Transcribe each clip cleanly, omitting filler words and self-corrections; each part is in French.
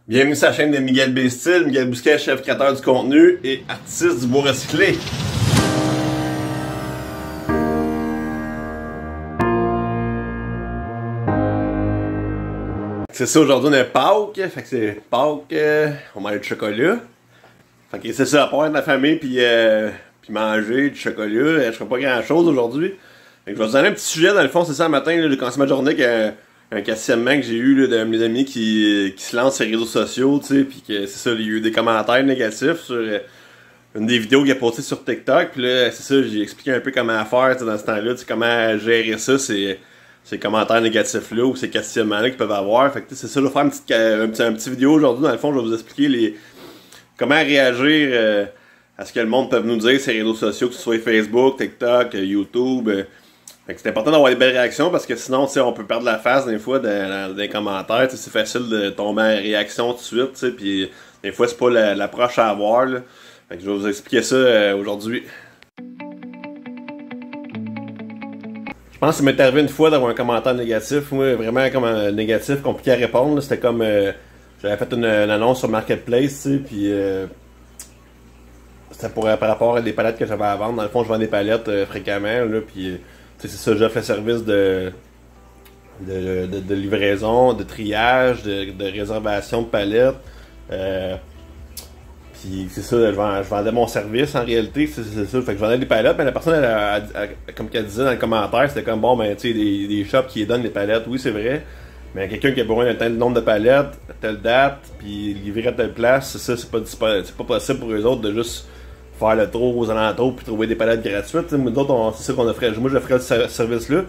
Bienvenue sur la chaîne de Miguel Bestil, Miguel Bousquet, chef créateur du contenu et artiste du bois recyclé. C'est ça, aujourd'hui on est Pâques, fait que c'est Pâques, on mange du chocolat. Fait que c'est ça, à part de la famille puis manger du chocolat, je ferai pas grand chose aujourd'hui. Fait que je vais vous donner un petit sujet dans le fond, c'est ça, le matin, j'ai commencé ma journée avec un questionnement que j'ai eu là, de mes amis qui se lancent sur les réseaux sociaux, tu sais, pis que c'est ça, il y a eu des commentaires négatifs sur une des vidéos qu'il a postées sur TikTok, pis là, c'est ça, j'ai expliqué un peu comment faire, tu sais, dans ce temps-là, tu sais, comment gérer ça, ces commentaires négatifs-là, ou ces questionnements-là qu'ils peuvent avoir, fait que c'est ça, je vais faire un petit vidéo aujourd'hui, dans le fond, je vais vous expliquer comment réagir à ce que le monde peut nous dire sur les réseaux sociaux, que ce soit Facebook, TikTok, YouTube. C'est important d'avoir des belles réactions parce que sinon, on peut perdre la face des fois dans les commentaires. C'est facile de tomber en réaction tout de suite. Puis des fois, c'est pas l'approche à avoir. Là. Fait que je vais vous expliquer ça aujourd'hui. Je pense que ça m'est arrivé une fois d'avoir un commentaire négatif. Moi, vraiment comme un négatif, compliqué à répondre. C'était comme j'avais fait une annonce sur Marketplace, puis c'était par rapport à des palettes que j'avais à vendre. Dans le fond, je vends des palettes fréquemment, là, puis c'est ça, j'offre le service de livraison, de triage, de réservation de palettes. Puis c'est ça, je vendais mon service en réalité, c'est ça. Fait que je vendais des palettes, mais la personne, comme qu'elle disait dans le commentaire, c'était comme bon, ben tu sais, des shops qui donnent des palettes, oui c'est vrai. Mais quelqu'un qui a besoin d'un tel nombre de palettes, à telle date, puis livrer à telle place, c'est pas possible pour eux autres de juste faire le tour aux alentours puis trouver des palettes gratuites. Nous autres, c'est ça qu'on offrait. Moi, j'offrais ce service-là.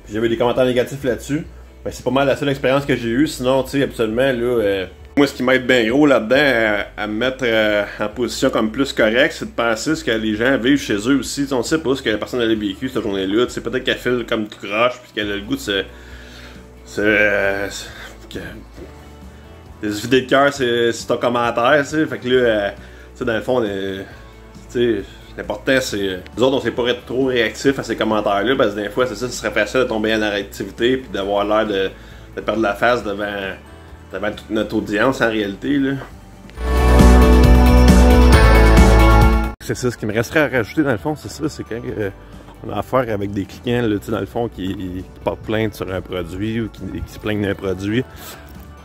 Puis j'avais des commentaires négatifs là-dessus. Ben, c'est pas mal la seule expérience que j'ai eue. Sinon, tu sais, absolument, là, moi, ce qui m'aide bien gros là-dedans, à me mettre en position comme plus correcte, c'est de penser ce que les gens vivent chez eux aussi. T'sais, on sait pas ce que la personne a vécu cette journée-là. Peut-être qu'elle file comme tout croche puis qu'elle a le goût de de se vider le cœur, c'est ton commentaire, tu sais. Fait que là, tu sais, dans le fond, l'important, c'est. Nous autres, on sait pas être trop réactifs à ces commentaires-là, parce que des fois, c'est ça, ce serait facile de tomber en réactivité puis d'avoir l'air de perdre la face devant toute notre audience en réalité, là. C'est ça, ce qui me resterait à rajouter, dans le fond, c'est ça, c'est quand on a affaire avec des clients, là, dans le fond, qui portent plainte sur un produit ou qui se plaignent d'un produit.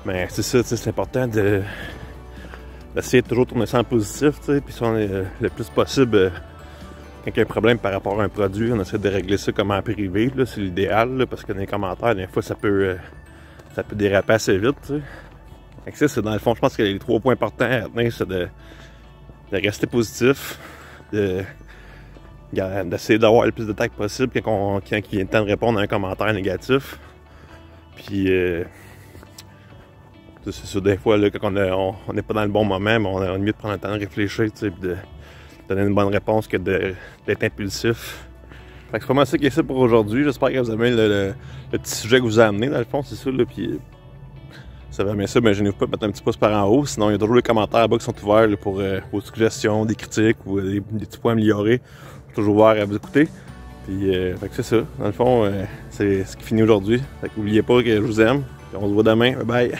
Mais c'est ça, c'est important d'essayer de toujours tourner ça en positif, puis si on est le plus possible, quand il y a un problème par rapport à un produit, on essaie de régler ça comme en privé, c'est l'idéal, parce que dans les commentaires, des fois, ça peut déraper assez vite, t'sais. Fait que ça, c'est dans le fond, je pense que les 3 points importants à retenir, c'est de rester positif, d'essayer d'avoir le plus de tact possible quand il vient le temps de répondre à un commentaire négatif. Puis, c'est ça, des fois, là, quand on n'est pas dans le bon moment, mais on a mieux de prendre le temps de réfléchir, et de donner une bonne réponse que d'être impulsif. Fait que c'est pas mal ça qui est ça pour aujourd'hui. J'espère que vous avez le petit sujet que vous a amené, dans le fond, c'est ça, là, puis ça va bien ça, mais gênez-vous pas de mettre un petit pouce par en haut, sinon il y a toujours les commentaires là-bas qui sont ouverts là, pour vos suggestions, des critiques ou des petits points améliorés. Je suis toujours ouvert à vous écouter. Puis, fait que c'est ça, dans le fond, c'est ce qui finit aujourd'hui. Fait que n'oubliez pas que je vous aime, puis on se voit demain, bye bye!